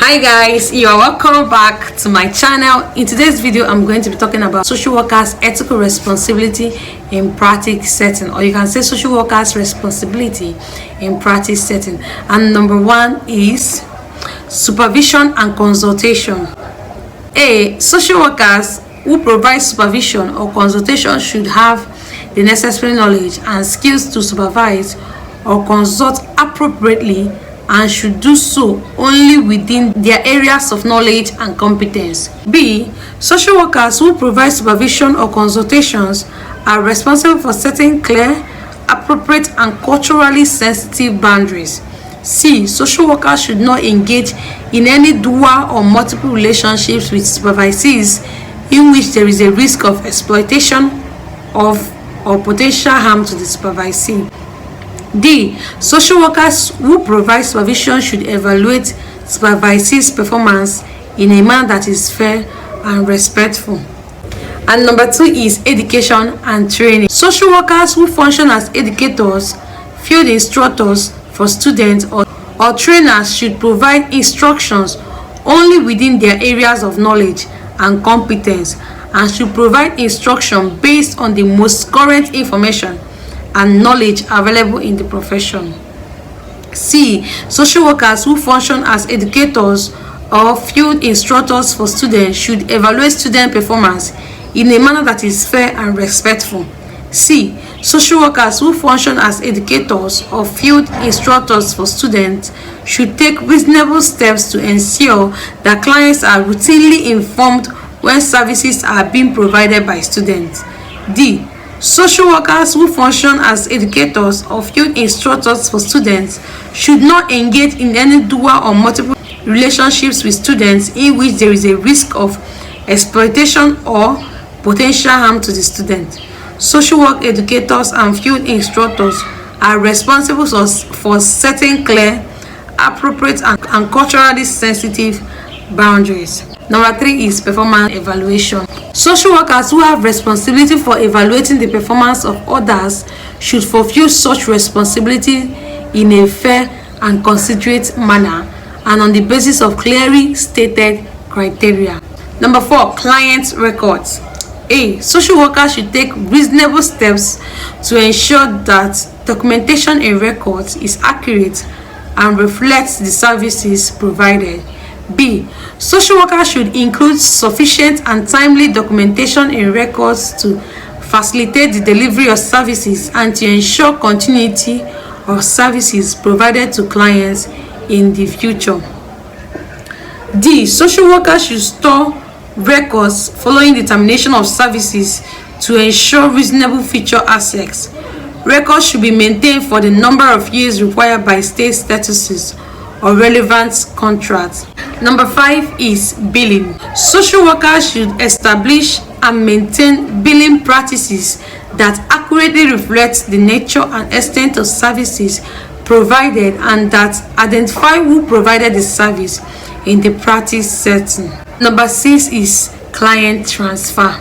Hi guys, you are welcome back to my channel. In today's video I'm going to be talking about social workers' ethical responsibility in practice setting, or you can say social workers' responsibility in practice setting. And number one is supervision and consultation. Social workers who provide supervision or consultation should have the necessary knowledge and skills to supervise or consult appropriately, and should do so only within their areas of knowledge and competence. B. Social workers who provide supervision or consultations are responsible for setting clear, appropriate, and culturally sensitive boundaries. C. Social workers should not engage in any dual or multiple relationships with supervisees in which there is a risk of exploitation or potential harm to the supervisee. D. Social workers who provide supervision should evaluate supervisees' performance in a manner that is fair and respectful. And number two is education and training. Social workers who function as educators, field instructors for students, or trainers should provide instructions only within their areas of knowledge and competence, and should provide instruction based on the most current information and knowledge available in the profession. C. Social workers who function as educators or field instructors for students should evaluate student performance in a manner that is fair and respectful. C. Social workers who function as educators or field instructors for students should take reasonable steps to ensure that clients are routinely informed when services are being provided by students. D. Social workers who function as educators or field instructors for students should not engage in any dual or multiple relationships with students in which there is a risk of exploitation or potential harm to the student. Social work educators and field instructors are responsible for setting clear, appropriate, and culturally sensitive boundaries. Number three is performance evaluation. Social workers who have responsibility for evaluating the performance of others should fulfill such responsibility in a fair and considerate manner and on the basis of clearly stated criteria. Number four, client records. Social workers should take reasonable steps to ensure that documentation in records is accurate and reflects the services provided. B. Social workers should include sufficient and timely documentation in records to facilitate the delivery of services and to ensure continuity of services provided to clients in the future. D. Social workers should store records following the termination of services to ensure reasonable future access. Records should be maintained for the number of years required by state statuses or relevant contracts. Number five is billing. Social workers should establish and maintain billing practices that accurately reflect the nature and extent of services provided and that identify who provided the service in the practice setting. Number six is client transfer.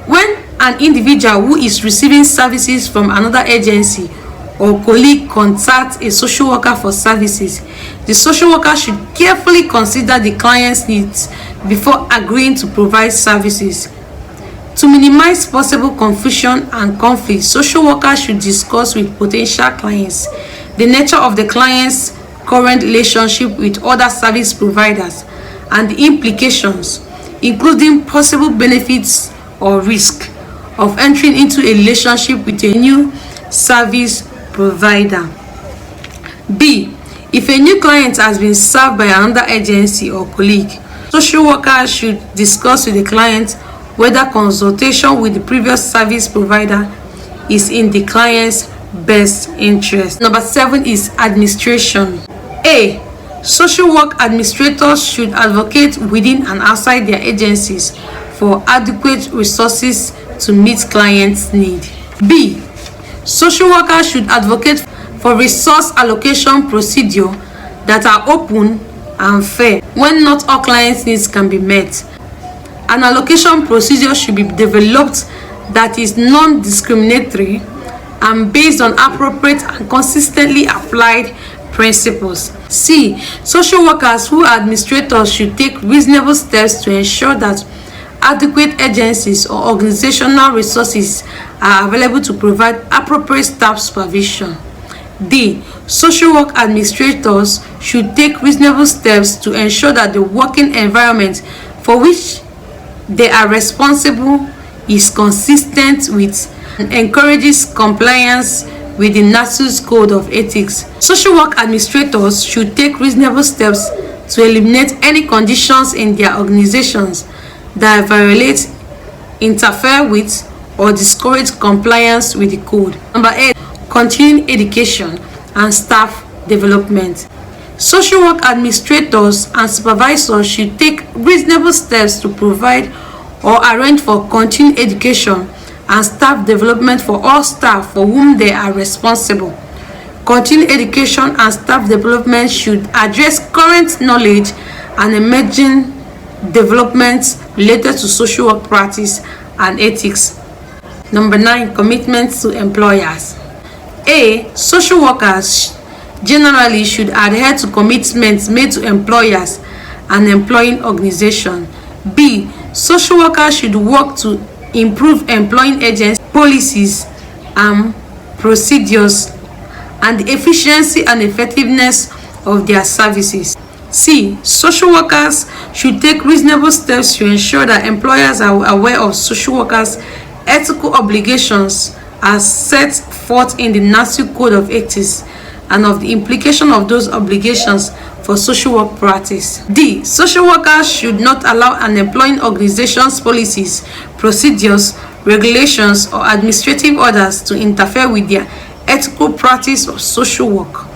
When an individual who is receiving services from another agency or colleague contacts a social worker for services, the social worker should carefully consider the client's needs before agreeing to provide services. To minimize possible confusion and conflict, social workers should discuss with potential clients the nature of the client's current relationship with other service providers and the implications, including possible benefits or risk, of entering into a relationship with a new service provider. B. If a new client has been served by another agency or colleague, social workers should discuss with the client whether consultation with the previous service provider is in the client's best interest. Number seven is administration. Social work administrators should advocate within and outside their agencies for adequate resources to meet clients' need. B. Social workers should advocate for resource allocation procedures that are open and fair when not all clients' needs can be met. An allocation procedure should be developed that is non-discriminatory and based on appropriate and consistently applied principles. C. Social workers who are administrators should take reasonable steps to ensure that adequate agencies or organizational resources are available to provide appropriate staff supervision. D. Social work administrators should take reasonable steps to ensure that the working environment for which they are responsible is consistent with and encourages compliance with the NASU's Code of Ethics. Social work administrators should take reasonable steps to eliminate any conditions in their organizations that violate, interfere with, or discourage compliance with the code. Number 8. Continuing education and staff development. Social work administrators and supervisors should take reasonable steps to provide or arrange for continuing education and staff development for all staff for whom they are responsible. Continuing education and staff development should address current knowledge and emerging developments related to social work practice and ethics. Number 9. Commitment to employers. A. Social workers generally should adhere to commitments made to employers and employing organizations. B. Social workers should work to improve employing agents, policies, and procedures, and the efficiency and effectiveness of their services. C. Social workers should take reasonable steps to ensure that employers are aware of social workers' ethical obligations as set forth in the NASU Code of Ethics and of the implication of those obligations for social work practice. D. Social workers should not allow an employing organization's policies, procedures, regulations, or administrative orders to interfere with their ethical practice of social work.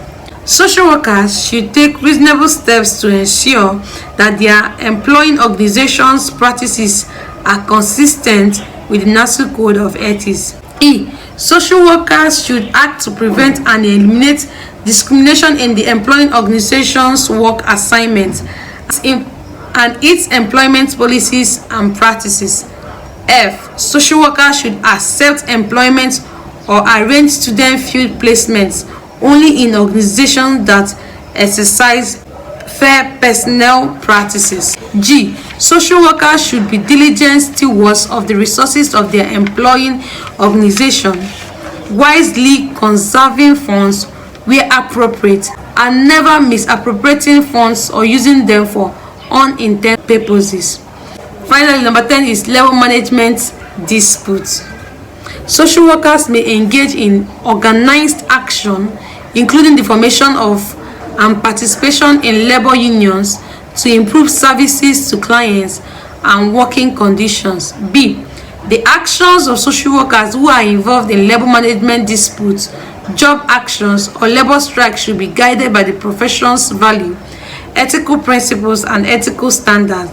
Social workers should take reasonable steps to ensure that their employing organization's practices are consistent with the NASU Code of Ethics. E. Social workers should act to prevent and eliminate discrimination in the employing organization's work assignments and its employment policies and practices. F. Social workers should accept employment or arrange student field placements only in organizations that exercise fair personnel practices. G. Social workers should be diligent stewards of the resources of their employing organization, wisely conserving funds where appropriate, and never misappropriating funds or using them for unintended purposes. Finally, number 10 is labor management disputes. Social workers may engage in organized action, including the formation of and participation in labor unions to improve services to clients and working conditions. B. The actions of social workers who are involved in labor management disputes, job actions, or labor strikes should be guided by the profession's value, ethical principles, and ethical standards.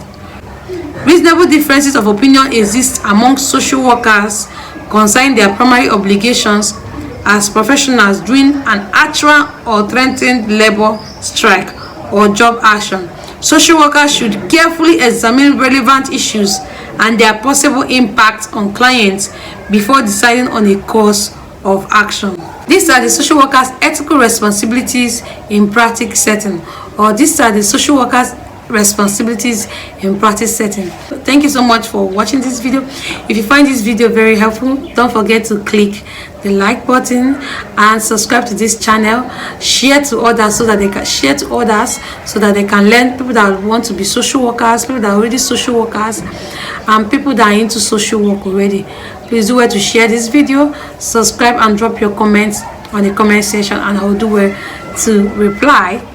Reasonable differences of opinion exist among social workers concerning their primary obligations as professionals during an actual or threatened labor strike or job action. Social workers should carefully examine relevant issues and their possible impact on clients before deciding on a course of action. These are the social workers' ethical responsibilities in practice setting, or these are the social workers' responsibilities in practice setting. Thank you so much for watching this video. If you find this video very helpful, don't forget to click the like button and subscribe to this channel. Share to others so that they can learn. People that want to be social workers, people that are already social workers, and people that are into social work already. Please do well to share this video, subscribe, and drop your comments on the comment section, and I will do well to reply.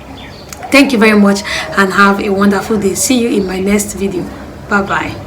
Thank you very much and have a wonderful day. See you in my next video. Bye bye.